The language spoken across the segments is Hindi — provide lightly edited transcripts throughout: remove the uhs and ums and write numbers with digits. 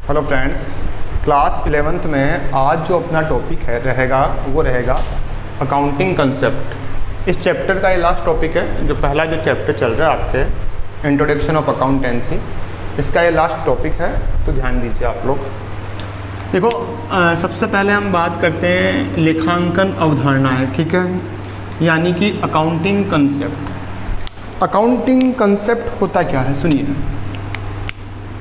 हेलो फ्रेंड्स, क्लास 11th में आज जो अपना टॉपिक रहेगा वो रहेगा अकाउंटिंग कंसेप्ट। इस चैप्टर का ये लास्ट टॉपिक है। जो पहला जो चैप्टर चल रहा है आपके इंट्रोडक्शन ऑफ अकाउंटेंसी, इसका ये लास्ट टॉपिक है, तो ध्यान दीजिए आप लोग। देखो, सबसे पहले हम बात करते हैं लेखांकन अवधारणाएं, ठीक है, यानी कि अकाउंटिंग कंसेप्ट। अकाउंटिंग कंसेप्ट होता क्या है, सुनिए।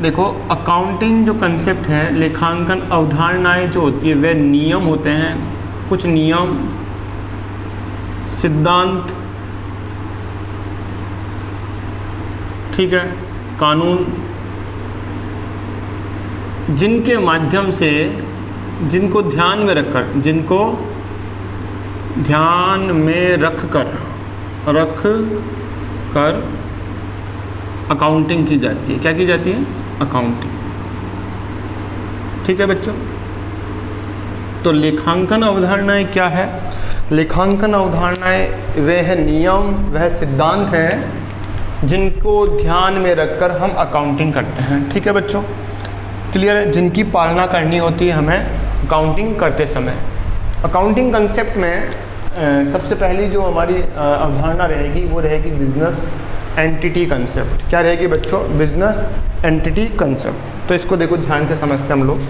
देखो, अकाउंटिंग जो कंसेप्ट है, लेखांकन अवधारणाएं जो होती है वे नियम होते हैं, कुछ नियम, सिद्धांत, ठीक है, कानून, जिनके माध्यम से, जिनको ध्यान में रखकर अकाउंटिंग की जाती है। क्या की जाती है? अकाउंटिंग। ठीक है बच्चों, तो लेखांकन अवधारणाएं क्या है? लेखांकन अवधारणाएं वे है नियम, वह सिद्धांत हैं जिनको ध्यान में रखकर हम अकाउंटिंग करते हैं। ठीक है बच्चों, क्लियर है? जिनकी पालना करनी होती है हमें अकाउंटिंग करते समय। अकाउंटिंग कंसेप्ट में सबसे पहली जो हमारी अवधारणा रहेगी वो रहेगी बिजनेस एंटिटी कंसेप्ट। क्या रहेगी बच्चों? Business entity concept. तो इसको देखो, ध्यान से समझते हम लोग।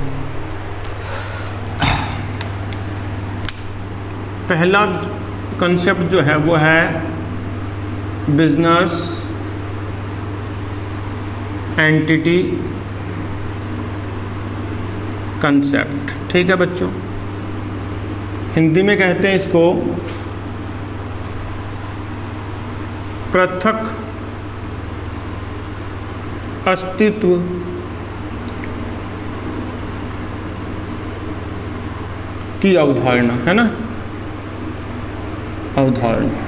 पहला कंसेप्ट जो है वो है बिजनेस एंटिटी कंसेप्ट। ठीक है बच्चों, हिंदी में कहते हैं इसको पृथक अस्तित्व की अवधारणा, है ना? अवधारणा,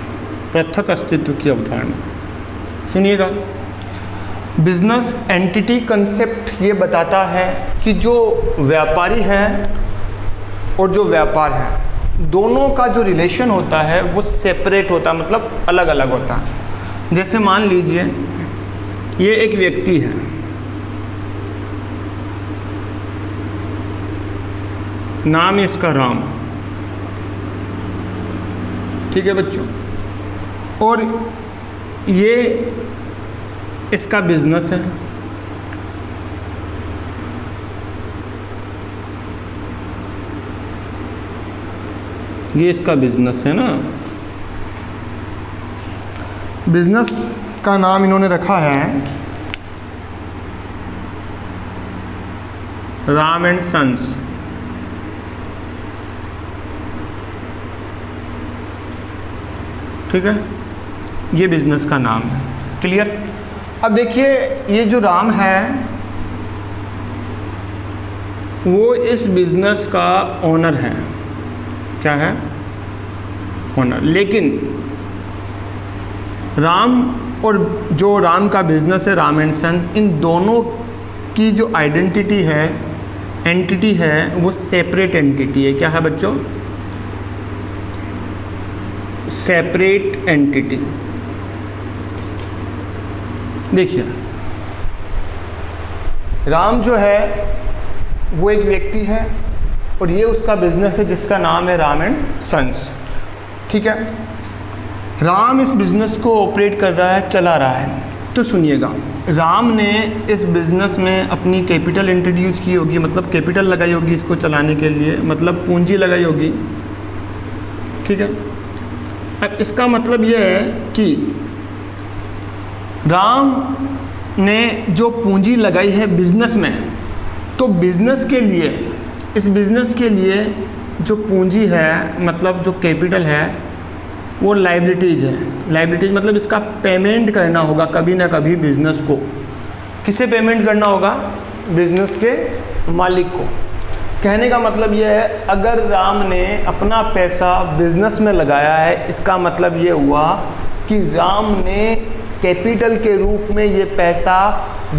पृथक अस्तित्व की अवधारणा। सुनिएगा, बिजनेस एंटिटी कंसेप्ट ये बताता है कि जो व्यापारी है और जो व्यापार है, दोनों का जो रिलेशन होता है वो सेपरेट होता है, मतलब अलग अलग होता है। जैसे मान लीजिए ये एक व्यक्ति है, नाम है इसका राम, ठीक है बच्चों, और ये इसका बिजनेस है। ये इसका बिजनेस है ना। बिजनेस का नाम इन्होंने रखा है राम एंड सन्स। ठीक है, ये बिजनेस का नाम है। क्लियर? अब देखिए, ये जो राम है वो इस बिजनेस का ओनर है। क्या है? ओनर। लेकिन राम और जो राम का बिजनेस है राम एंड सन, इन दोनों की जो आइडेंटिटी है, एंटिटी है, वो सेपरेट एंटिटी है। क्या है बच्चों? Separate entity. देखिए, राम जो है वो एक व्यक्ति है और ये उसका बिजनेस है जिसका नाम है राम एंड सन्स। ठीक है, राम इस बिजनेस को ऑपरेट कर रहा है, चला रहा है। तो सुनिएगा, राम ने इस बिजनेस में अपनी कैपिटल इंट्रोड्यूस की होगी, मतलब कैपिटल लगाई होगी इसको चलाने के लिए, मतलब पूंजी लगाई होगी। ठीक है, अब इसका मतलब यह है कि राम ने जो पूंजी लगाई है बिजनेस में, तो बिजनेस के लिए, इस बिजनेस के लिए जो पूंजी है, मतलब जो कैपिटल है, वो लायबिलिटीज़ है। लायबिलिटीज़ मतलब इसका पेमेंट करना होगा कभी ना कभी बिजनेस को। किसे पेमेंट करना होगा? बिजनेस के मालिक को। कहने का मतलब ये है, अगर राम ने अपना पैसा बिजनेस में लगाया है, इसका मतलब ये हुआ कि राम ने कैपिटल के रूप में ये पैसा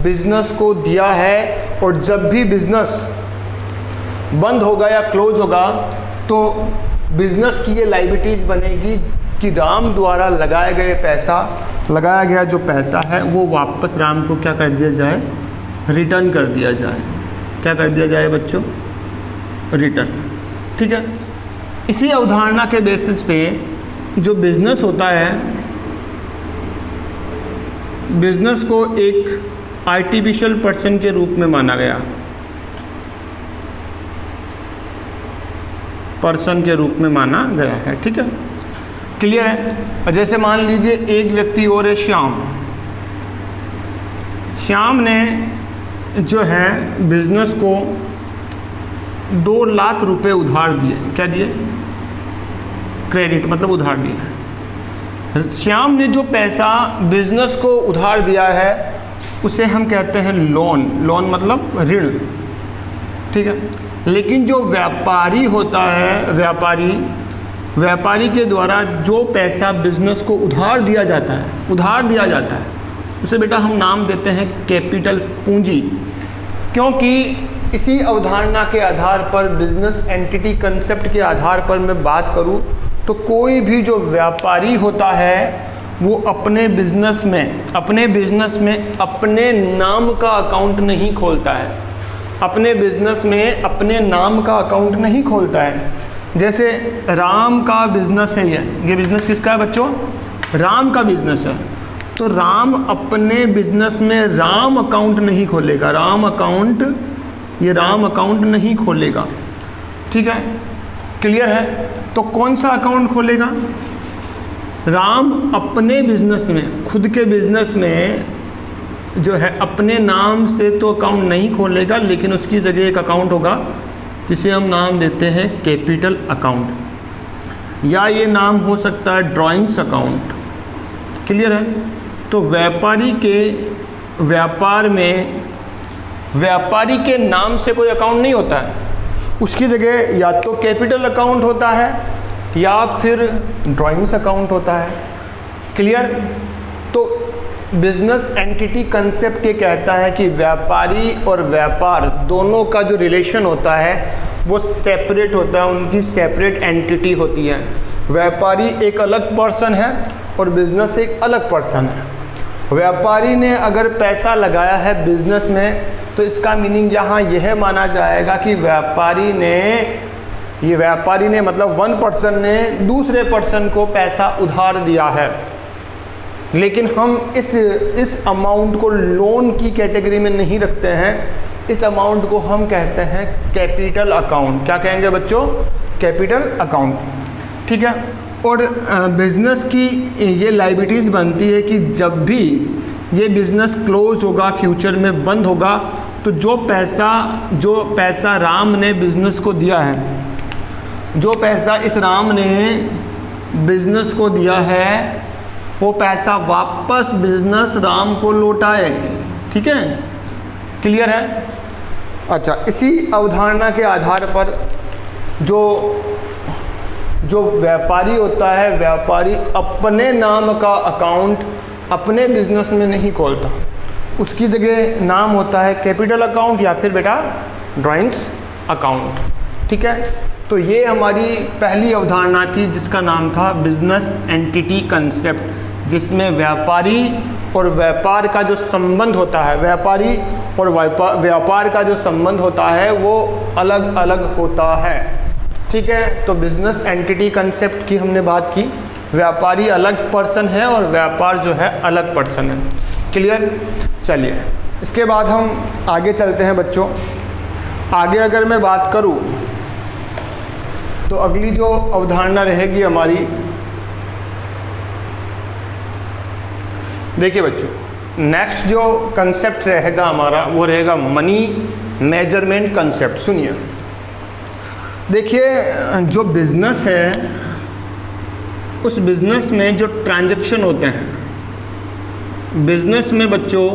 बिजनेस को दिया है, और जब भी बिजनेस बंद होगा या क्लोज होगा तो बिजनेस की ये लायबिलिटीज बनेगी कि राम द्वारा लगाया गया जो पैसा है वो वापस राम को क्या कर दिया जाए? रिटर्न कर दिया जाए। क्या कर दिया जाए बच्चों, रिटर्न। ठीक है, इसी अवधारणा के बेसिस पे जो बिजनेस होता है, बिजनेस को एक आर्टिफिशियल पर्सन के रूप में माना गया, पर्सन के रूप में माना गया है। ठीक है, क्लियर है। जैसे मान लीजिए एक व्यक्ति और है श्याम। श्याम ने जो है बिजनेस को 2 लाख रुपए उधार दिए। क्या दिए, क्रेडिट मतलब उधार दिया। श्याम ने जो पैसा बिजनेस को उधार दिया है उसे हम कहते हैं लोन। लोन मतलब ऋण। ठीक है, लेकिन जो व्यापारी होता है, व्यापारी के द्वारा जो पैसा बिजनेस को उधार दिया जाता है, उसे बेटा हम नाम देते हैं कैपिटल पूंजी। क्योंकि इसी अवधारणा के आधार पर, बिजनेस एंटिटी कंसेप्ट के आधार पर मैं बात करूं तो कोई भी जो व्यापारी होता है वो अपने बिजनेस में अपने नाम का अकाउंट नहीं खोलता है। अपने बिजनेस में अपने नाम का अकाउंट नहीं खोलता है। जैसे राम का बिजनेस है, ये बिजनेस किसका है बच्चों, राम का बिजनेस है। तो राम अपने बिजनेस में राम अकाउंट नहीं खोलेगा, राम अकाउंट नहीं खोलेगा। ठीक है, क्लियर है। तो कौन सा अकाउंट खोलेगा, राम अपने बिजनेस में, खुद के बिजनेस में जो है अपने नाम से तो अकाउंट नहीं खोलेगा, लेकिन उसकी जगह एक अकाउंट होगा जिसे हम नाम देते हैं कैपिटल अकाउंट, या ये नाम हो सकता है ड्राइंग्स अकाउंट। क्लियर है। तो व्यापारी के व्यापार में व्यापारी के नाम से कोई अकाउंट नहीं होता है, उसकी जगह या तो कैपिटल अकाउंट होता है या फिर ड्राइंग्स अकाउंट होता है। क्लियर। तो बिजनेस एंटिटी कंसेप्ट ये कहता है कि व्यापारी और व्यापार दोनों का जो रिलेशन होता है वो सेपरेट होता है, उनकी सेपरेट एंटिटी होती है। व्यापारी एक अलग पर्सन है और बिजनेस एक अलग पर्सन है। व्यापारी ने अगर पैसा लगाया है बिजनेस में तो इसका मीनिंग यहाँ यह माना जाएगा कि व्यापारी ने मतलब वन पर्सन ने दूसरे पर्सन को पैसा उधार दिया है। लेकिन हम इस अमाउंट को लोन की कैटेगरी में नहीं रखते हैं, इस अमाउंट को हम कहते हैं कैपिटल अकाउंट। क्या कहेंगे बच्चों, कैपिटल अकाउंट। ठीक है। और बिजनेस की ये लायबिलिटीज़ बनती है कि जब भी ये बिज़नेस क्लोज होगा, फ्यूचर में बंद होगा, तो जो पैसा राम ने बिज़नेस को दिया है, जो पैसा इस राम ने बिज़नेस को दिया है, वो पैसा वापस बिजनेस राम को लौटाए। ठीक है, क्लियर है। अच्छा, इसी अवधारणा के आधार पर जो व्यापारी होता है, व्यापारी अपने नाम का अकाउंट अपने बिजनेस में नहीं खोलता, उसकी जगह नाम होता है कैपिटल अकाउंट या फिर बेटा ड्राइंग्स अकाउंट। ठीक है। तो ये हमारी पहली अवधारणा थी जिसका नाम था बिजनेस एंटिटी कंसेप्ट, जिसमें व्यापारी और व्यापार का जो संबंध होता है, व्यापारी और व्यापार का जो संबंध होता है वो अलग अलग होता है। ठीक है। तो बिजनेस एंटिटी कंसेप्ट की हमने बात की, व्यापारी अलग पर्सन है और व्यापार जो है अलग पर्सन है। क्लियर। चलिए इसके बाद हम आगे चलते हैं बच्चों। आगे अगर मैं बात करूं तो अगली जो अवधारणा रहेगी हमारी, देखिए बच्चों, नेक्स्ट जो कंसेप्ट रहेगा हमारा वो रहेगा मनी मेजरमेंट कंसेप्ट। सुनिए, देखिए जो बिजनेस है उस बिजनेस में जो ट्रांजैक्शन होते हैं, बिजनेस में बच्चों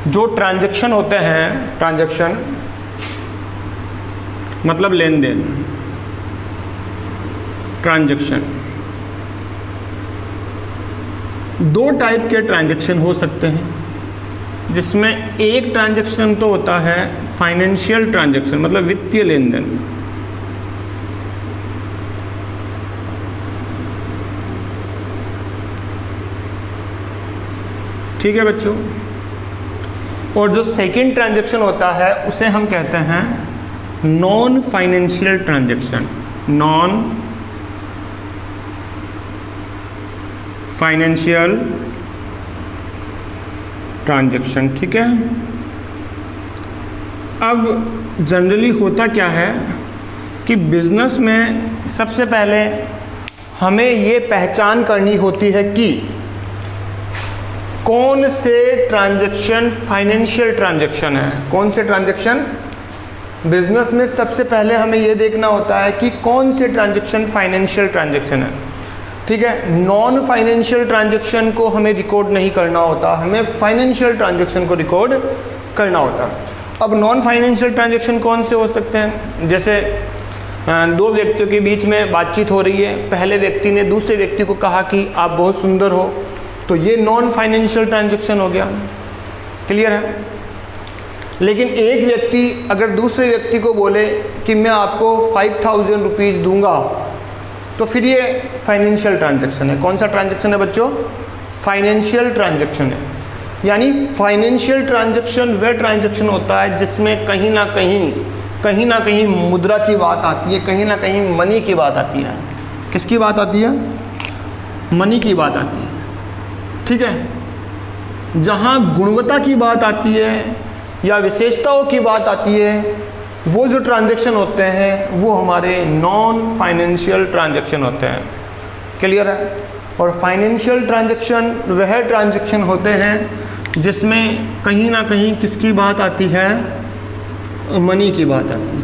जो ट्रांजैक्शन होते हैं, ट्रांजैक्शन मतलब लेन देन, ट्रांजैक्शन, दो टाइप के ट्रांजैक्शन हो सकते हैं, जिसमें एक ट्रांजैक्शन तो होता है फाइनेंशियल ट्रांजैक्शन मतलब वित्तीय लेन देन, ठीक है बच्चों। और जो सेकंड ट्रांजैक्शन होता है उसे हम कहते हैं non financial transaction, non financial transaction. ठीक है, अब जनरली होता क्या है कि बिजनेस में सबसे पहले हमें ये पहचान करनी होती है कि कौन से ट्रांजैक्शन फाइनेंशियल ट्रांजैक्शन है, कौन से ट्रांजैक्शन बिजनेस में सबसे पहले हमें ये देखना होता है कि कौन से ट्रांजैक्शन फाइनेंशियल ट्रांजैक्शन है। ठीक है, नॉन फाइनेंशियल ट्रांजैक्शन को हमें रिकॉर्ड नहीं करना होता, हमें फाइनेंशियल ट्रांजैक्शन को रिकॉर्ड करना होता है। अब नॉन फाइनेंशियल ट्रांजैक्शन कौन से हो सकते हैं? जैसे दो व्यक्तियों के बीच में बातचीत हो रही है, पहले व्यक्ति ने दूसरे व्यक्ति को कहा कि आप बहुत सुंदर हो, तो ये नॉन फाइनेंशियल ट्रांजैक्शन हो गया। क्लियर है? लेकिन एक व्यक्ति अगर दूसरे व्यक्ति को बोले कि मैं आपको 5000 रुपीज़ दूंगा, तो फिर ये फाइनेंशियल ट्रांजैक्शन है। कौन सा ट्रांजैक्शन है बच्चों? फाइनेंशियल ट्रांजैक्शन है। यानी फाइनेंशियल ट्रांजैक्शन वह ट्रांजैक्शन होता है जिसमें कहीं ना कहीं मुद्रा की बात आती है, कहीं ना कहीं मनी की बात आती है। किसकी बात आती है? मनी की बात आती है। ठीक है, जहाँ गुणवत्ता की बात आती है या विशेषताओं की बात आती है, वो जो ट्रांजैक्शन होते हैं वो हमारे नॉन फाइनेंशियल ट्रांजैक्शन होते हैं। क्लियर है? और फाइनेंशियल ट्रांजैक्शन वह ट्रांजैक्शन होते हैं जिसमें कहीं ना कहीं किसकी बात आती है? मनी की बात आती है।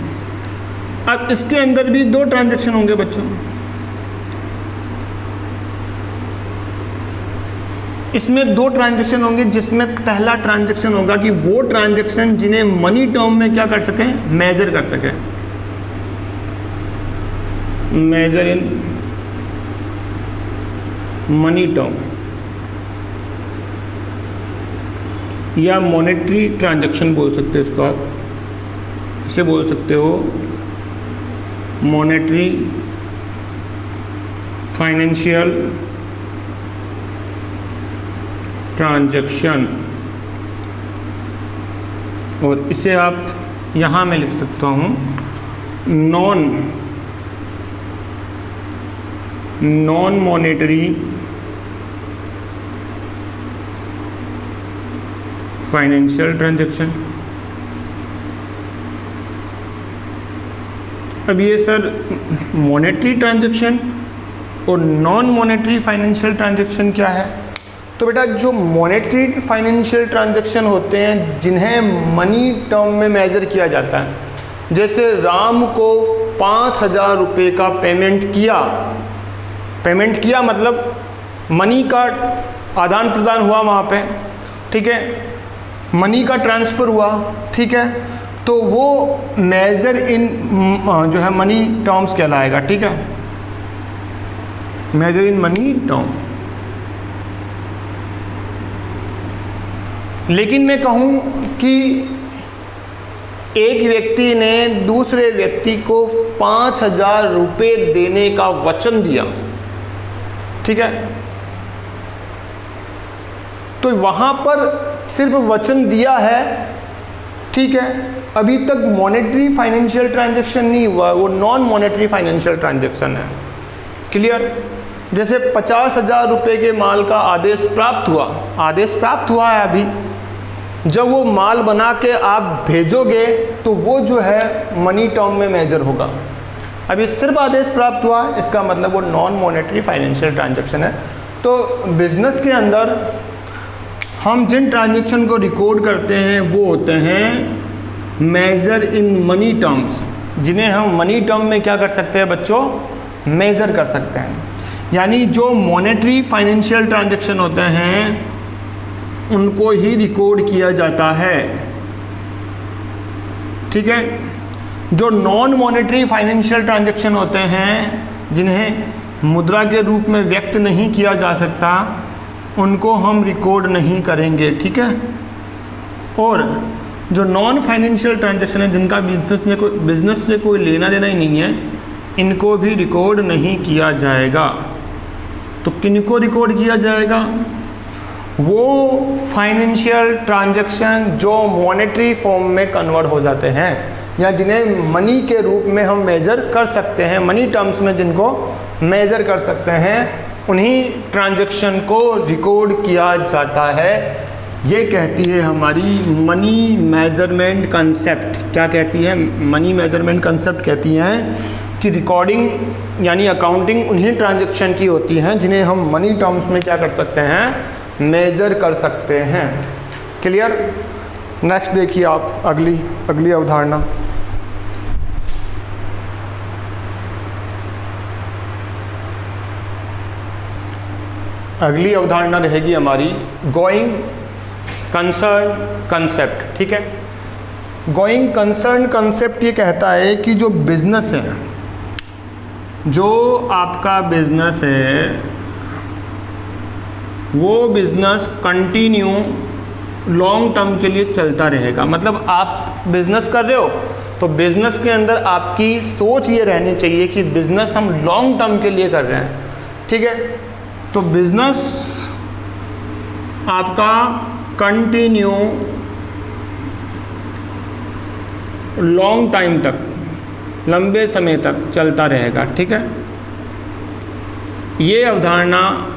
अब इसके अंदर भी दो ट्रांजैक्शन होंगे बच्चों। इसमें दो ट्रांजैक्शन होंगे, जिसमें पहला ट्रांजैक्शन होगा कि वो ट्रांजैक्शन जिन्हें मनी टर्म में क्या कर सकें? मेजर कर सकें, मेजर इन मनी टर्म, या मॉनेटरी ट्रांजैक्शन बोल सकते हो इसको आप। इसे बोल सकते हो मॉनेटरी फाइनेंशियल ट्रांजैक्शन, और इसे आप यहाँ मैं लिख सकता हूँ नॉन मॉनेटरी फाइनेंशियल ट्रांजैक्शन। अब ये सर मॉनेटरी ट्रांजैक्शन और नॉन मॉनेटरी फाइनेंशियल ट्रांजैक्शन क्या है? तो बेटा जो मॉनेटरी फाइनेंशियल ट्रांजैक्शन होते हैं जिन्हें मनी टर्म में मेजर किया जाता है, जैसे राम को 5000 रुपये का पेमेंट किया मतलब मनी का आदान प्रदान हुआ वहाँ पे। ठीक है, मनी का ट्रांसफ़र हुआ। ठीक है, तो वो मेजर इन जो है मनी टर्म्स कहलाएगा। ठीक है, मेजर इन मनी टर्म। लेकिन मैं कहूँ कि एक व्यक्ति ने दूसरे व्यक्ति को 5000 रुपये देने का वचन दिया। ठीक है, तो वहाँ पर सिर्फ वचन दिया है। ठीक है, अभी तक मॉनेटरी फाइनेंशियल ट्रांजैक्शन नहीं हुआ, वो नॉन मॉनेटरी फाइनेंशियल ट्रांजैक्शन है। क्लियर? जैसे 50,000 रुपये के माल का आदेश प्राप्त हुआ है अभी, जब वो माल बना के आप भेजोगे तो वो जो है मनी टर्म में मेजर होगा। अभी सिर्फ आदेश प्राप्त हुआ, इसका मतलब वो नॉन मॉनेटरी फाइनेंशियल ट्रांजैक्शन है। तो बिजनेस के अंदर हम जिन ट्रांजैक्शन को रिकॉर्ड करते हैं वो होते हैं मेजर इन मनी टर्म्स, जिन्हें हम मनी टर्म में क्या कर सकते हैं बच्चों? मेजर कर सकते हैं। यानी जो मॉनेटरी फाइनेंशियल ट्रांजैक्शन होते हैं उनको ही रिकॉर्ड किया जाता है। ठीक है, जो नॉन मॉनेटरी फाइनेंशियल ट्रांजैक्शन होते हैं जिन्हें मुद्रा के रूप में व्यक्त नहीं किया जा सकता, उनको हम रिकॉर्ड नहीं करेंगे। ठीक है, और जो नॉन फाइनेंशियल ट्रांजैक्शन है जिनका बिजनेस से कोई लेना देना ही नहीं है, इनको भी रिकॉर्ड नहीं किया जाएगा। तो किनको रिकॉर्ड किया जाएगा? वो फाइनेंशियल ट्रांजैक्शन जो मॉनेटरी फॉर्म में कन्वर्ट हो जाते हैं या जिन्हें मनी के रूप में हम मेजर कर सकते हैं, मनी टर्म्स में जिनको मेजर कर सकते हैं, उन्हीं ट्रांजैक्शन को रिकॉर्ड किया जाता है। ये कहती है हमारी मनी मेजरमेंट कंसेप्ट। क्या कहती है? मनी मेजरमेंट कंसेप्ट कहती हैं कि रिकॉर्डिंग यानी अकाउंटिंग उन्हीं ट्रांजैक्शन की होती हैं जिन्हें हम मनी टर्म्स में क्या कर सकते हैं? मेजर कर सकते हैं। क्लियर? नेक्स्ट देखिए आप अगली अवधारणा। अगली अवधारणा रहेगी हमारी गोइंग कंसर्न कंसेप्ट। ठीक है, गोइंग कंसर्न कंसेप्ट ये कहता है कि जो बिजनेस है, जो आपका बिजनेस है, वो बिजनेस कंटिन्यू लॉन्ग टर्म के लिए चलता रहेगा। मतलब आप बिजनेस कर रहे हो तो बिजनेस के अंदर आपकी सोच ये रहनी चाहिए कि बिजनेस हम लॉन्ग टर्म के लिए कर रहे हैं। ठीक है, तो बिजनेस आपका कंटिन्यू लॉन्ग टाइम तक, लंबे समय तक चलता रहेगा। ठीक है, ये अवधारणा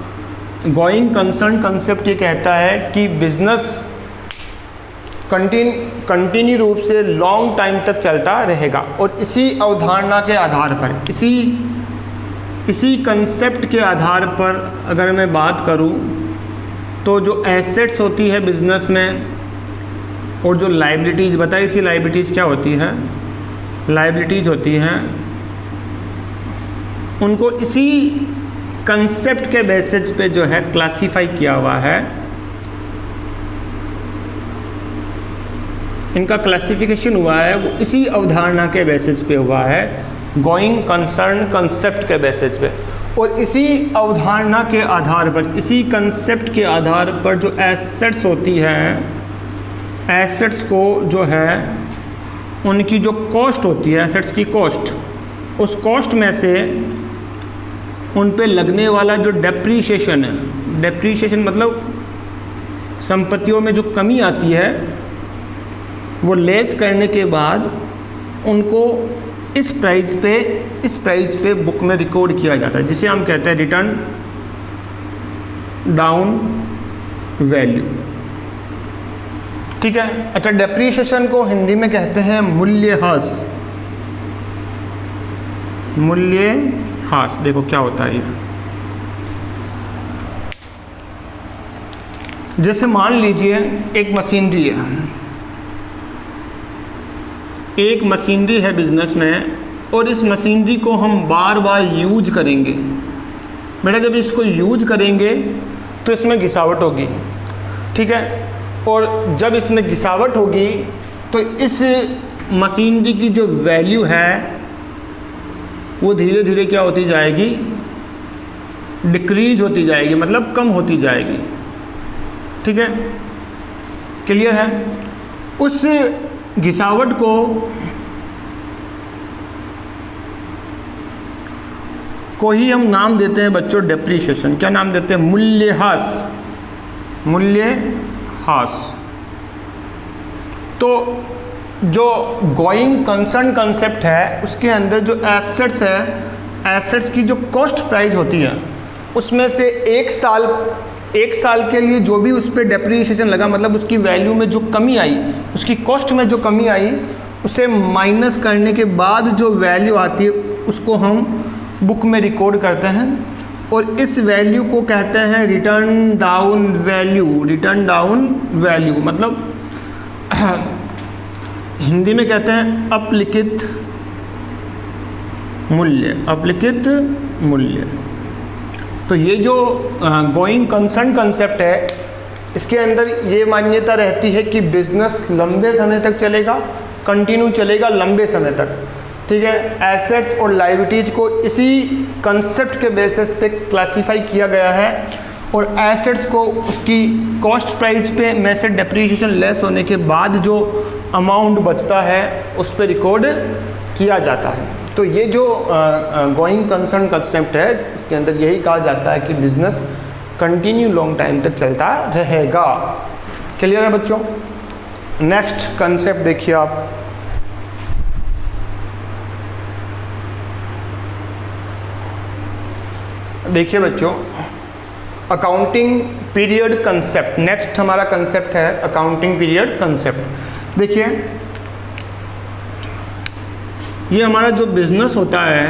गोइंग कंसर्न कंसेप्ट ये कहता है कि बिजनेस कंटिन्यू रूप से लॉन्ग टाइम तक चलता रहेगा। और इसी अवधारणा के आधार पर, इसी कंसेप्ट के आधार पर अगर मैं बात करूं तो जो एसेट्स होती है बिजनेस में और जो लायबिलिटीज़ बताई थी, लायबिलिटीज़ क्या होती है? लायबिलिटीज़ होती हैं, उनको इसी कंसेप्ट के बेसिस पे जो है क्लासिफाई किया हुआ है। इनका क्लासिफिकेशन हुआ है वो इसी अवधारणा के बेसिस पे हुआ है, गोइंग कंसर्न कंसेप्ट के बेसिस पे। और इसी अवधारणा के आधार पर, इसी कंसेप्ट के आधार पर जो एसेट्स होती हैं, एसेट्स को जो है उनकी जो कॉस्ट होती है, एसेट्स की कॉस्ट, उस कॉस्ट में से उन पे लगने वाला जो डेप्रीशिएशन है, डेप्रीशिएशन मतलब संपत्तियों में जो कमी आती है, वो लेस करने के बाद उनको इस प्राइस पे बुक में रिकॉर्ड किया जाता है, जिसे हम कहते हैं रिटर्न डाउन वैल्यू। ठीक है, अच्छा, डेप्रीशिएशन को हिंदी में कहते हैं मूल्यह्रास। मूल्यह्रास देखो क्या होता है ये। जैसे मान लीजिए एक मशीनरी है, एक मशीनरी है बिजनेस में, और इस मशीनरी को हम बार बार यूज करेंगे। बेटा जब इसको यूज करेंगे तो इसमें घिसावट होगी। ठीक है, और जब इसमें घिसावट होगी तो इस मशीनरी की जो वैल्यू है वो धीरे धीरे क्या होती जाएगी? डिक्रीज होती जाएगी, मतलब कम होती जाएगी। ठीक है, क्लियर है? उस घिसावट को ही हम नाम देते हैं बच्चों डेप्रीशिएशन। क्या नाम देते हैं? मूल्यह्रास। मूल्यह्रास। तो जो गोइंग कंसर्न कंसेप्ट है उसके अंदर जो एसेट्स है, एसेट्स की जो कॉस्ट प्राइस होती है उसमें से एक साल के लिए जो भी उस पर डेप्रीशिएशन लगा, मतलब उसकी वैल्यू में जो कमी आई, उसकी कॉस्ट में जो कमी आई, उसे माइनस करने के बाद जो वैल्यू आती है उसको हम बुक में रिकॉर्ड करते हैं। और इस वैल्यू को कहते हैं return down value. Return down value मतलब हिंदी में कहते हैं अपलिखित मूल्य। अपलिखित मूल्य। तो ये जो गोइंग कंसर्न कंसेप्ट है, इसके अंदर ये मान्यता रहती है कि बिजनेस लंबे समय तक चलेगा, कंटिन्यू चलेगा लंबे समय तक। ठीक है, एसेट्स और लायबिलिटीज को इसी कंसेप्ट के बेसिस पे क्लासिफाई किया गया है, और एसेट्स को उसकी कॉस्ट प्राइस पे में से डेप्रीशिएशन लेस होने के बाद जो अमाउंट बचता है उस पर रिकॉर्ड किया जाता है। तो ये जो गोइंग कंसर्न कंसेप्ट है, इसके अंदर यही कहा जाता है कि बिजनेस कंटिन्यू लॉन्ग टाइम तक चलता रहेगा। क्लियर है बच्चों? नेक्स्ट कंसेप्ट देखिए आप, देखिए बच्चों अकाउंटिंग पीरियड कंसेप्ट। नेक्स्ट हमारा कंसेप्ट है अकाउंटिंग पीरियड कंसेप्ट। देखिए ये हमारा जो बिजनेस होता है,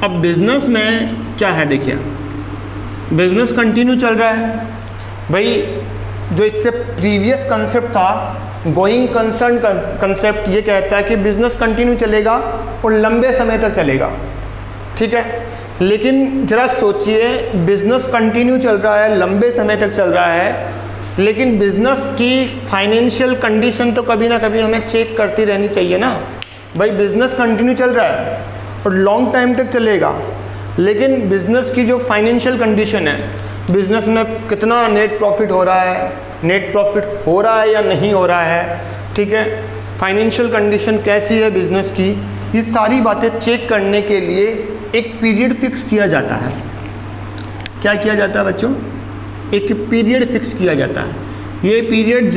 अब बिजनेस में क्या है, देखिए बिजनेस कंटिन्यू चल रहा है भाई। जो इससे प्रीवियस कंसेप्ट था गोइंग कंसर्न कंसेप्ट, ये कहता है कि बिजनेस कंटिन्यू चलेगा और लंबे समय तक चलेगा, ठीक है। लेकिन जरा सोचिए, बिजनेस कंटिन्यू चल रहा है, लंबे समय तक चल रहा है, लेकिन बिजनेस की फाइनेंशियल कंडीशन तो कभी ना कभी हमें चेक करती रहनी चाहिए ना भाई। बिजनेस कंटिन्यू चल रहा है और लॉन्ग टाइम तक चलेगा, लेकिन बिजनेस की जो फाइनेंशियल कंडीशन है, बिजनेस में कितना नेट प्रॉफिट हो रहा है, नेट प्रॉफिट हो रहा है या नहीं हो रहा है, ठीक है, फाइनेंशियल कंडीशन कैसी है बिजनेस की, ये सारी बातें चेक करने के लिए एक पीरियड फिक्स किया जाता है। क्या किया जाता है बच्चों? एक पीरियड फिक्स किया जाता है। ये पीरियड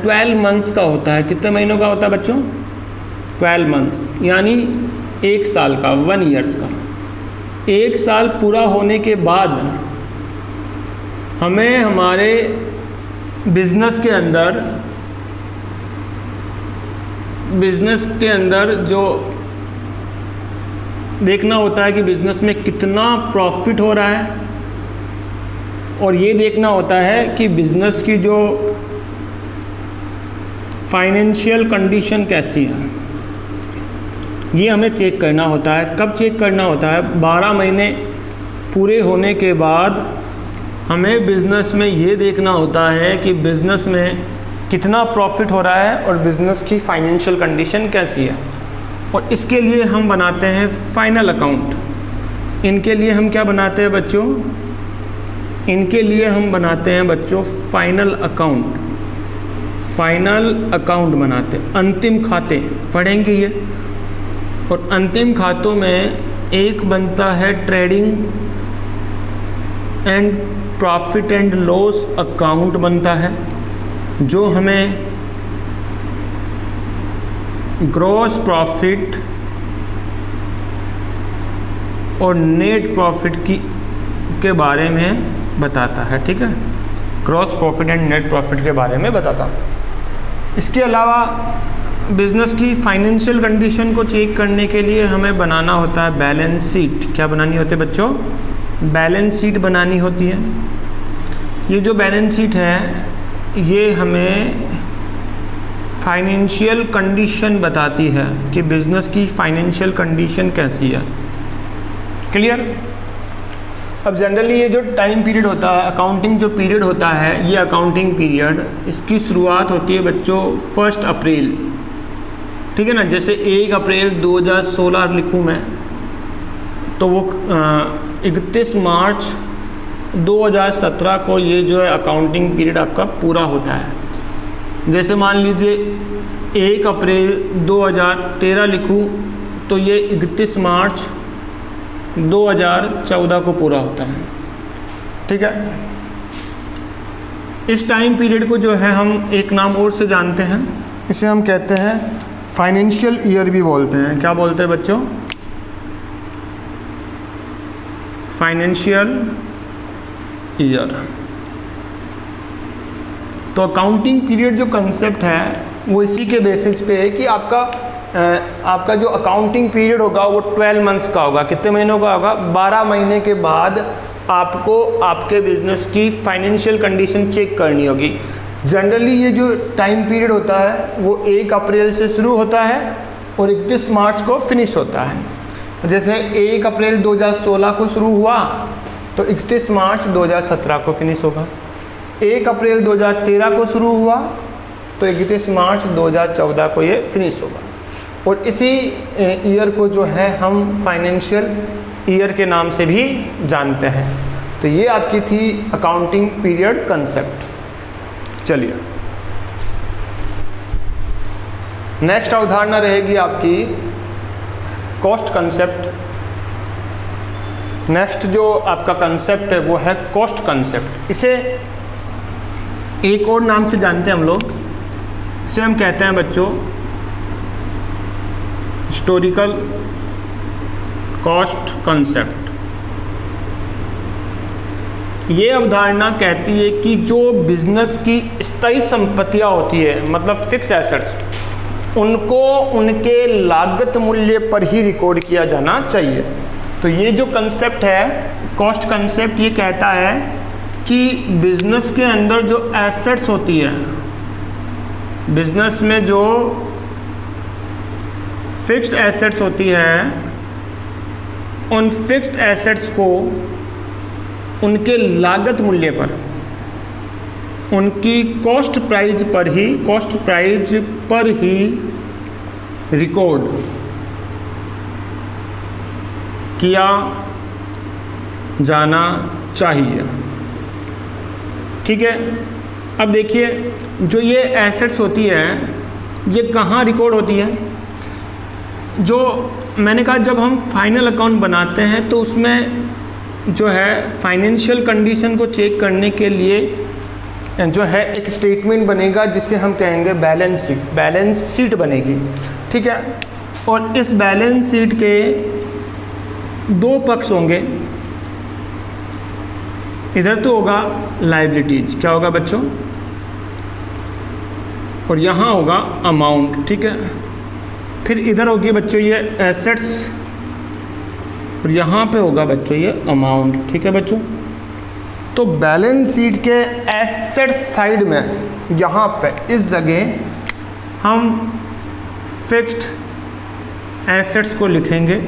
12 मंथ्स का होता है। कितने महीनों का होता है बच्चों? 12 मंथ्स, यानी 1 साल का, 1 ईयर्स का। 1 साल पूरा होने के बाद हमें हमारे बिजनेस के अंदर जो देखना होता है कि बिजनेस में कितना प्रॉफिट हो रहा है, और ये देखना होता है कि बिजनेस की जो फाइनेंशियल कंडीशन कैसी है, ये हमें चेक करना होता है। कब चेक करना होता है? 12 महीने पूरे होने के बाद हमें बिजनेस में ये देखना होता है कि बिजनेस में कितना प्रॉफिट हो रहा है और बिजनेस की फाइनेंशियल कंडीशन कैसी है, और इसके लिए हम बनाते हैं फाइनल अकाउंट। इनके लिए हम क्या बनाते हैं बच्चों? इनके लिए हम बनाते हैं बच्चों फाइनल अकाउंट। फाइनल अकाउंट बनाते, अंतिम खाते पढ़ेंगे ये। और अंतिम खातों में एक बनता है trading and profit and loss account बनता है, जो हमें ग्रॉस प्रॉफिट और नेट प्रॉफिट के बारे में बताता है, ठीक है। Gross profit and net profit के बारे में बताता है। इसके अलावा बिजनेस की फाइनेंशियल कंडीशन को चेक करने के लिए हमें बनाना होता है बैलेंस शीट। क्या बनानी होती है बच्चों? बैलेंस शीट बनानी होती है। ये जो बैलेंस शीट है, ये हमें फाइनेंशियल कंडीशन बताती है कि बिजनेस की फाइनेंशियल कंडीशन कैसी है। क्लियर? अब जनरली ये जो टाइम पीरियड होता है, अकाउंटिंग जो पीरियड होता है, ये अकाउंटिंग पीरियड, इसकी शुरुआत होती है बच्चों 1 अप्रैल, ठीक है ना। जैसे 1 अप्रैल 2016 लिखूँ मैं, तो वो 31 मार्च 2017 को ये जो है अकाउंटिंग पीरियड आपका पूरा होता है। जैसे मान लीजिए 1 अप्रैल 2013 लिखूँ, तो ये 31 मार्च 2014 को पूरा होता है, ठीक है। इस टाइम पीरियड को जो है हम एक नाम और से जानते हैं, इसे हम कहते हैं फाइनेंशियल ईयर भी बोलते हैं। क्या बोलते हैं बच्चों? Financial year. तो अकाउंटिंग पीरियड जो कंसेप्ट है वो इसी के बेसिस पे है कि आपका जो अकाउंटिंग पीरियड होगा वो 12 मंथ्स का होगा। कितने महीनों का होगा? 12 महीने के बाद आपको आपके बिजनेस की फाइनेंशियल कंडीशन चेक करनी होगी। जनरली ये जो टाइम पीरियड होता है वो 1 अप्रैल से शुरू होता है और 31 मार्च को फिनिश होता है। जैसे 1 अप्रैल 2016 को शुरू हुआ तो 31 मार्च 2017 को फिनिश होगा। 1 अप्रैल 2013 को शुरू हुआ तो 31 मार्च 2014 को ये फिनिश होगा। और इसी ईयर को जो है हम फाइनेंशियल ईयर के नाम से भी जानते हैं। तो ये आपकी थी अकाउंटिंग पीरियड कंसेप्ट। चलिए नेक्स्ट अवधारणा रहेगी आपकी कॉस्ट कंसेप्ट। नेक्स्ट जो आपका कंसेप्ट है वो है कॉस्ट कंसेप्ट। इसे एक और नाम से जानते हैं हम लोग, इसे हम कहते हैं बच्चों हिस्टोरिकल कॉस्ट कंसेप्ट। ये अवधारणा कहती है कि जो बिजनेस की स्थायी संपत्तियां होती है, मतलब फिक्स एसेट्स, उनको उनके लागत मूल्य पर ही रिकॉर्ड किया जाना चाहिए। तो ये जो कंसेप्ट है कॉस्ट कंसेप्ट, ये कहता है कि बिजनेस के अंदर जो एसेट्स होती है, बिजनेस में जो फिक्स्ड एसेट्स होती है, उन फिक्स्ड एसेट्स को उनके लागत मूल्य पर, उनकी कॉस्ट प्राइस पर ही रिकॉर्ड किया जाना चाहिए। ठीक है, अब देखिए जो ये एसेट्स होती है ये कहाँ रिकॉर्ड होती है। जो मैंने कहा जब हम फाइनल अकाउंट बनाते हैं तो उसमें जो है फाइनेंशियल कंडीशन को चेक करने के लिए जो है एक स्टेटमेंट बनेगा जिसे हम कहेंगे बैलेंस शीट। बैलेंस शीट बनेगी, ठीक है। और इस बैलेंस शीट के दो पक्ष होंगे, इधर तो होगा लायबिलिटीज, क्या होगा बच्चों, और यहाँ होगा अमाउंट, ठीक है। फिर इधर होगी बच्चों ये एसेट्स और यहाँ पे होगा बच्चों ये अमाउंट, ठीक है बच्चों। तो बैलेंस शीट के एसेट साइड में यहाँ पे इस जगह हम फिक्स्ड एसेट्स को लिखेंगे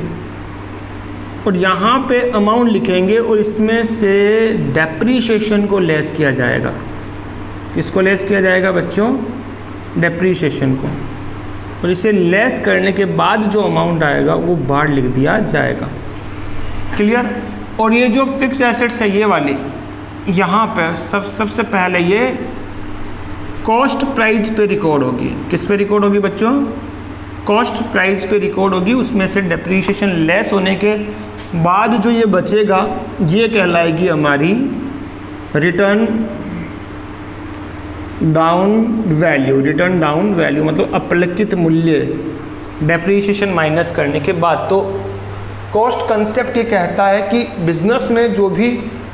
और यहाँ पे अमाउंट लिखेंगे और इसमें से डेप्रीशिएशन को लेस किया जाएगा। किसको लेस किया जाएगा बच्चों, डेप्रीशिएशन को, और इसे लेस करने के बाद जो अमाउंट आएगा वो बाहर लिख दिया जाएगा। क्लियर। और ये जो फिक्स एसेट्स है ये वाली, यहाँ पे सबसे पहले ये कॉस्ट प्राइस पे रिकॉर्ड होगी। किस पे रिकॉर्ड होगी बच्चों, कॉस्ट प्राइस पे रिकॉर्ड होगी। उसमें से डेप्रीशिएशन लेस होने के बाद जो ये बचेगा ये कहलाएगी हमारी return down value. Return down value मतलब अपलकित मूल्य, डेप्रीशिएशन माइनस करने के बाद। तो कॉस्ट कंसेप्ट ये कहता है कि बिजनेस में जो भी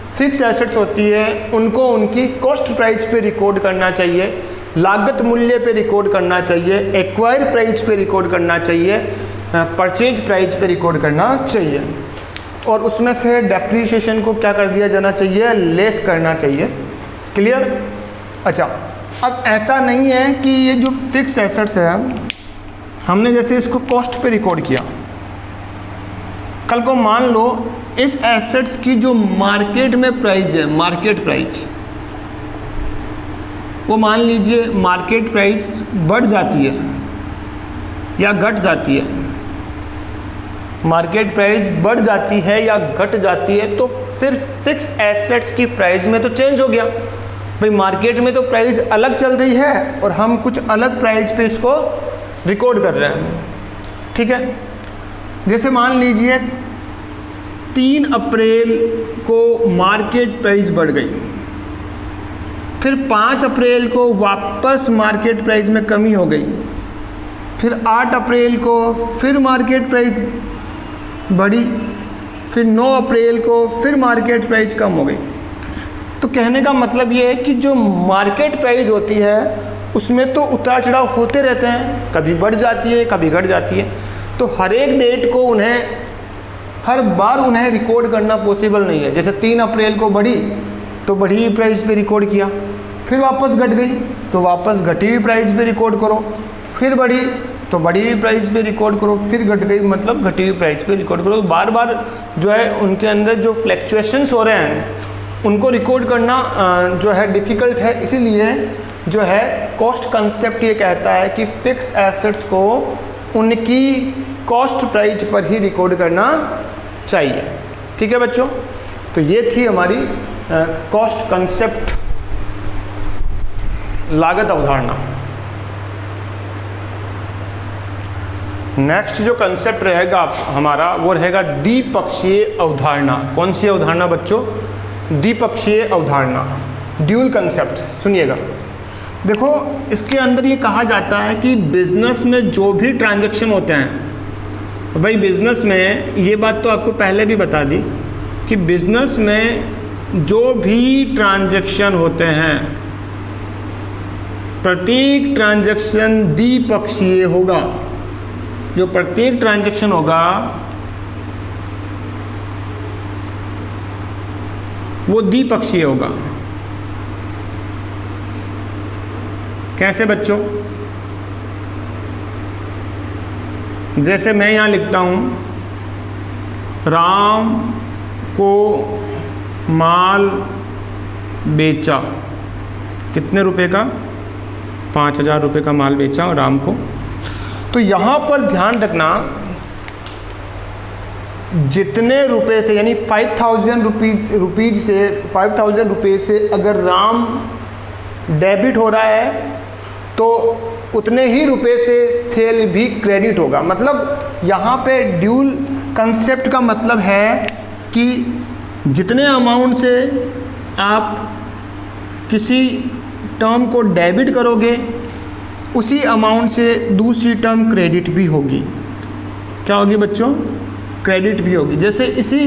फिक्स एसेट्स होती है उनको उनकी कॉस्ट प्राइस पे रिकॉर्ड करना चाहिए, लागत मूल्य पे रिकॉर्ड करना चाहिए, एक्वायर प्राइस पे रिकॉर्ड करना चाहिए, परचेज प्राइस पे रिकॉर्ड करना चाहिए, और उसमें से डेप्रीशिएशन को क्या कर दिया जाना चाहिए, लेस करना चाहिए। क्लियर। अच्छा, अब ऐसा नहीं है कि ये जो फिक्स एसेट्स है हमने जैसे इसको कॉस्ट पे रिकॉर्ड किया, कल को मान लो इस एसेट्स की जो मार्केट में प्राइस है, मार्केट प्राइस, वो मान लीजिए मार्केट प्राइस बढ़ जाती है या घट जाती है, मार्केट प्राइस बढ़ जाती है या घट जाती है, तो फिर फिक्स एसेट्स की प्राइस में तो चेंज हो गया। भाई मार्केट में तो प्राइस अलग चल रही है और हम कुछ अलग प्राइस पे इसको रिकॉर्ड कर रहे हैं, ठीक है। जैसे मान लीजिए 3 अप्रैल को मार्केट प्राइस बढ़ गई, फिर 5 अप्रैल को वापस मार्केट प्राइस में कमी हो गई, फिर 8 अप्रैल को फिर मार्केट प्राइस बढ़ी, फिर 9 अप्रैल को फिर मार्केट प्राइस कम हो गई। तो कहने का मतलब ये है कि जो मार्केट प्राइस होती है उसमें तो उतार चढ़ाव होते रहते हैं, कभी बढ़ जाती है कभी घट जाती है। तो हर एक डेट को हर बार उन्हें रिकॉर्ड करना पॉसिबल नहीं है। जैसे 3 अप्रैल को बढ़ी तो बढ़ी हुई प्राइस पे रिकॉर्ड किया, फिर वापस घट गई तो वापस घटी हुई प्राइस पे रिकॉर्ड करो, फिर बढ़ी तो बढ़ी हुई प्राइस पे रिकॉर्ड करो, फिर घट गई मतलब घटी हुई प्राइस पे रिकॉर्ड करो। बार बार जो है उनके अंदर जो फ्लैक्चुएशंस हो रहे हैं उनको रिकॉर्ड करना जो है डिफ़िकल्ट है। इसीलिए जो है कॉस्ट कंसेप्ट ये कहता है कि फिक्स एसेट्स को उनकी कॉस्ट प्राइस पर ही रिकॉर्ड करना चाहिए, ठीक है बच्चों। तो ये थी हमारी कॉस्ट कंसेप्ट, लागत अवधारणा। नेक्स्ट जो कंसेप्ट रहेगा हमारा वो रहेगा द्विपक्षीय अवधारणा। कौन सी अवधारणा बच्चों? द्विपक्षीय अवधारणा, ड्यूल कंसेप्ट। सुनिएगा, देखो इसके अंदर ये कहा जाता है कि बिजनेस में जो भी ट्रांजैक्शन होते हैं, भाई बिजनेस में ये बात तो आपको पहले भी बता दी कि बिजनेस में जो भी ट्रांजैक्शन होते हैं प्रत्येक ट्रांजैक्शन द्विपक्षीय होगा। जो प्रत्येक ट्रांजैक्शन होगा वो द्विपक्षीय होगा। कैसे बच्चों? जैसे मैं यहाँ लिखता हूँ, राम को माल बेचा, कितने रुपए का? 5,000 रुपये का माल बेचा और राम को। तो यहाँ पर ध्यान रखना, जितने रुपए से यानी 5,000 रुपीज से 5,000 रुपये से अगर राम डेबिट हो रहा है तो उतने ही रुपए से सेल भी क्रेडिट होगा। मतलब यहाँ पे ड्यूल कंसेप्ट का मतलब है कि जितने अमाउंट से आप किसी टर्म को डेबिट करोगे उसी अमाउंट से दूसरी टर्म क्रेडिट भी होगी। क्या होगी बच्चों? क्रेडिट भी होगी। जैसे इसी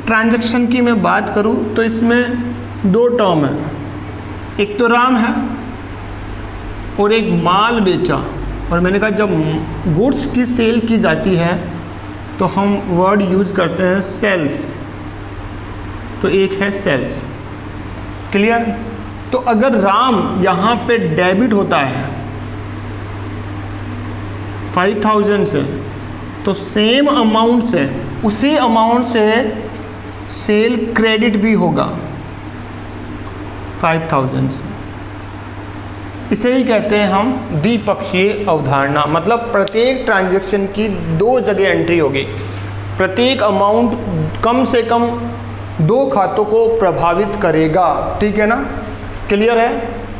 ट्रांजैक्शन की मैं बात करूं तो इसमें दो टर्म है, एक तो राम है और एक माल बेचा। और मैंने कहा जब गुड्स की सेल की जाती है तो हम वर्ड यूज करते हैं सेल्स, तो एक है सेल्स। क्लियर? तो अगर राम यहाँ पे डेबिट होता है 5,000 से, तो सेम अमाउंट से, उसी अमाउंट से सेल क्रेडिट भी होगा 5,000 से। इसे ही कहते हैं हम द्विपक्षीय अवधारणा। मतलब प्रत्येक ट्रांजैक्शन की दो जगह एंट्री होगी, प्रत्येक अमाउंट कम से कम दो खातों को प्रभावित करेगा। ठीक है ना? क्लियर है?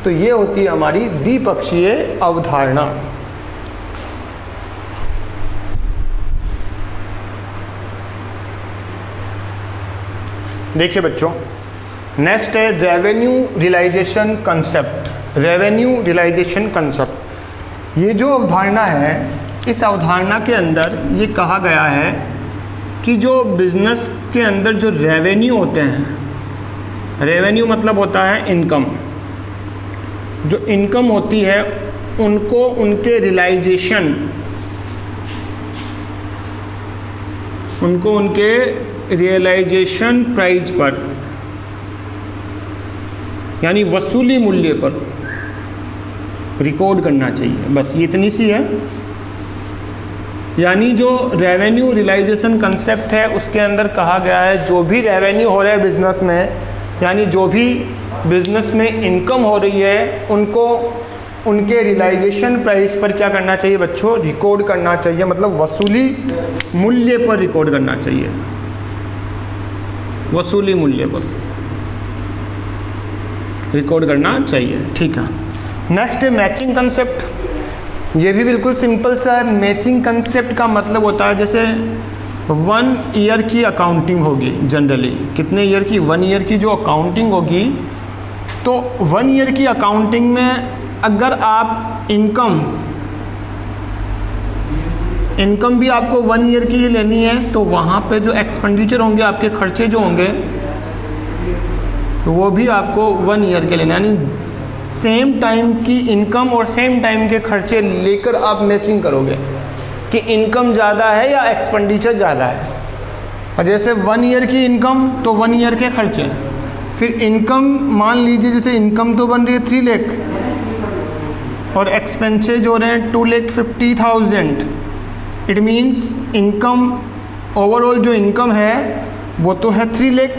तो ये होती है हमारी द्विपक्षीय अवधारणा। देखिए बच्चों, नेक्स्ट है revenue realisation concept. Revenue realisation concept, ये जो अवधारणा है, इस अवधारणा के अंदर ये कहा गया है कि जो बिजनेस के अंदर जो रेवेन्यू होते हैं, रेवेन्यू मतलब होता है इनकम, जो इनकम होती है उनको उनके रियलाइजेशन, उनको उनके रियलाइजेशन प्राइस पर यानी वसूली मूल्य पर रिकॉर्ड करना चाहिए। बस ये इतनी सी है। यानी जो रेवेन्यू रियलाइजेशन कंसेप्ट है उसके अंदर कहा गया है जो भी रेवेन्यू हो रहा है बिजनेस में, यानी जो भी बिजनेस में इनकम हो रही है उनको उनके रियलाइजेशन प्राइस पर क्या करना चाहिए बच्चों? रिकॉर्ड करना चाहिए। मतलब वसूली मूल्य पर रिकॉर्ड करना चाहिए, वसूली मूल्य पर रिकॉर्ड करना चाहिए। ठीक है। नेक्स्ट है मैचिंग कंसेप्ट। ये भी बिल्कुल सिंपल सा है। मैचिंग कंसेप्ट का मतलब होता है जैसे 1 ईयर की अकाउंटिंग होगी जनरली, कितने ईयर की? 1 ईयर की जो अकाउंटिंग होगी, तो 1 ईयर की अकाउंटिंग में अगर आप इनकम भी आपको 1 ईयर की ही लेनी है तो वहाँ पे जो एक्सपेंडिचर होंगे, आपके खर्चे जो होंगे, तो वो भी आपको 1 ईयर के लेना, यानी सेम टाइम की इनकम और सेम टाइम के खर्चे लेकर आप मैचिंग करोगे कि इनकम ज़्यादा है या एक्सपेंडिचर ज़्यादा है। और जैसे 1 ईयर की इनकम तो 1 ईयर के खर्चे, फिर इनकम मान लीजिए जैसे इनकम तो बन रही है 3 लाख और एक्सपेंसेज हो रहे हैं 2,50,000। इट मीन्स इनकम, ओवरऑल जो इनकम है वो तो है 3 लाख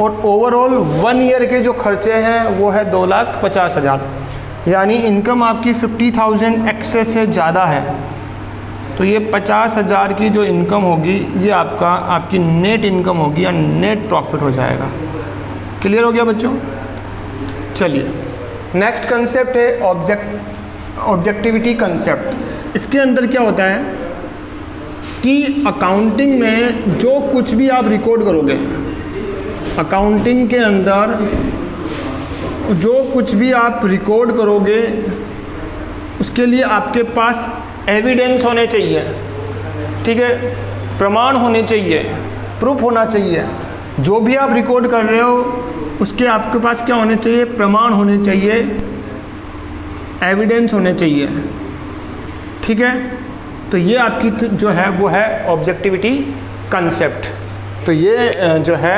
और ओवरऑल 1 ईयर के जो खर्चे हैं वो है 2,50,000। यानी इनकम आपकी 50,000 एक्सेस से ज़्यादा है, तो ये 50,000 की जो इनकम होगी ये आपकी नेट इनकम होगी या नेट प्रॉफिट हो जाएगा। क्लियर हो गया बच्चों? चलिए, नेक्स्ट कंसेप्ट है ऑब्जेक्टिविटी कंसेप्ट। इसके अंदर क्या होता है कि अकाउंटिंग में जो कुछ भी आप रिकॉर्ड करोगे, अकाउंटिंग के अंदर जो कुछ भी आप रिकॉर्ड करोगे उसके लिए आपके पास एविडेंस होने चाहिए, ठीक है, प्रमाण होने चाहिए, प्रूफ होना चाहिए। जो भी आप रिकॉर्ड कर रहे हो उसके आपके पास क्या होने चाहिए, प्रमाण होने चाहिए, एविडेंस होने चाहिए, ठीक है। तो ये आपकी जो है वो है ऑब्जेक्टिविटी कंसेप्ट। तो ये जो है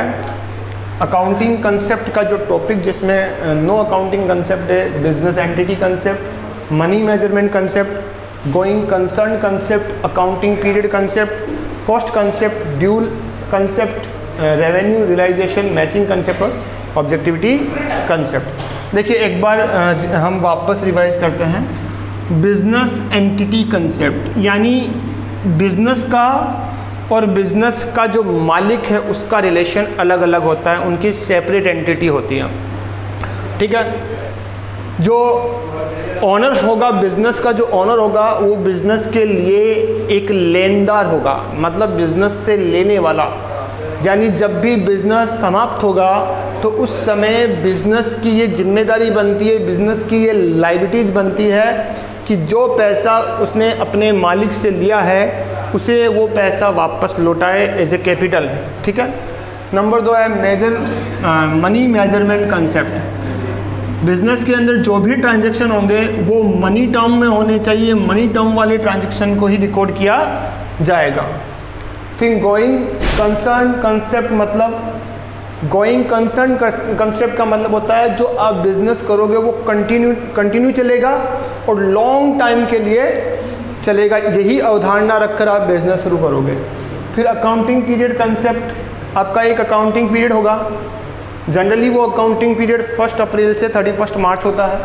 अकाउंटिंग कंसेप्ट का जो टॉपिक, जिसमें नो अकाउंटिंग कंसेप्ट है, business entity concept, money measurement concept, going concern concept, accounting period concept, cost concept, dual concept, revenue realisation, matching concept और ऑब्जेक्टिविटी कंसेप्ट। देखिए एक बार हम वापस रिवाइज करते हैं। बिजनेस एंटिटी कंसेप्ट यानी बिजनेस का और बिजनेस का जो मालिक है उसका रिलेशन अलग अलग होता है, उनकी सेपरेट एंटिटी होती है, ठीक है। जो ऑनर होगा, बिजनेस का जो ऑनर होगा वो बिजनेस के लिए एक लेनदार होगा, मतलब बिजनेस से लेने वाला। यानी जब भी बिजनेस समाप्त होगा तो उस समय बिजनेस की ये जिम्मेदारी बनती है, बिजनेस की ये लायबिलिटीज़ बनती है कि जो पैसा उसने अपने मालिक से लिया है उसे वो पैसा वापस लौटाए एज ए कैपिटल, ठीक है। नंबर 2 है मनी मेजरमेंट कंसेप्ट। बिजनेस के अंदर जो भी ट्रांजैक्शन होंगे वो मनी टर्म में होने चाहिए, मनी टर्म वाले ट्रांजैक्शन को ही रिकॉर्ड किया जाएगा। फिर गोइंग कंसर्न कंसेप्ट, मतलब गोइंग कंसर्न कंसेप्ट का मतलब होता है जो आप बिजनेस करोगे वो कंटिन्यू चलेगा और लॉन्ग टाइम के लिए चलेगा, यही अवधारणा रखकर आप बिजनेस शुरू करोगे। फिर अकाउंटिंग पीरियड कंसेप्ट, आपका एक अकाउंटिंग पीरियड होगा, जनरली वो अकाउंटिंग पीरियड 1 अप्रैल से 31 मार्च होता है।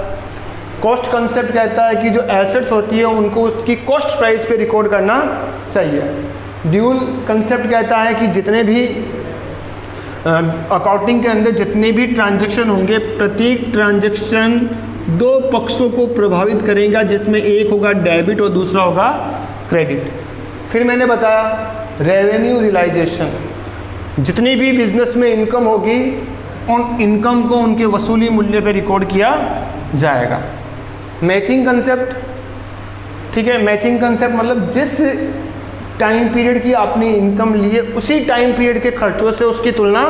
कॉस्ट कंसेप्ट कहता है कि जो एसेट्स होती है उनको उसकी कॉस्ट प्राइस पे रिकॉर्ड करना चाहिए। ड्यूल कंसेप्ट कहता है कि जितने भी अकाउंटिंग के अंदर जितने भी ट्रांजैक्शन होंगे, प्रत्येक ट्रांजैक्शन 2 पक्षों को प्रभावित करेगा, जिसमें एक होगा डेबिट और दूसरा होगा क्रेडिट। फिर मैंने बताया रेवेन्यू रियलाइजेशन, जितनी भी बिजनेस में इनकम होगी उन इनकम को उनके वसूली मूल्य पे रिकॉर्ड किया जाएगा। मैचिंग कंसेप्ट, ठीक है, मैचिंग कंसेप्ट मतलब जिस टाइम पीरियड की आपने इनकम ली है उसी टाइम पीरियड के खर्चों से उसकी तुलना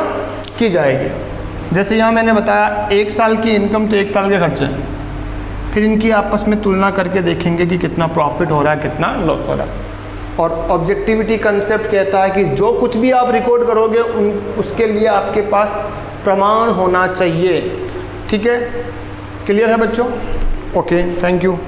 की जाएगी। जैसे यहाँ मैंने बताया 1 साल की इनकम तो 1 साल के खर्चे, फिर इनकी आपस में तुलना करके देखेंगे कि कितना प्रॉफिट हो रहा है, कितना लॉस हो रहा है। और ऑब्जेक्टिविटी कंसेप्ट कहता है कि जो कुछ भी आप रिकॉर्ड करोगे उसके लिए आपके पास प्रमाण होना चाहिए, ठीक है। क्लियर है बच्चों? Okay, thank you.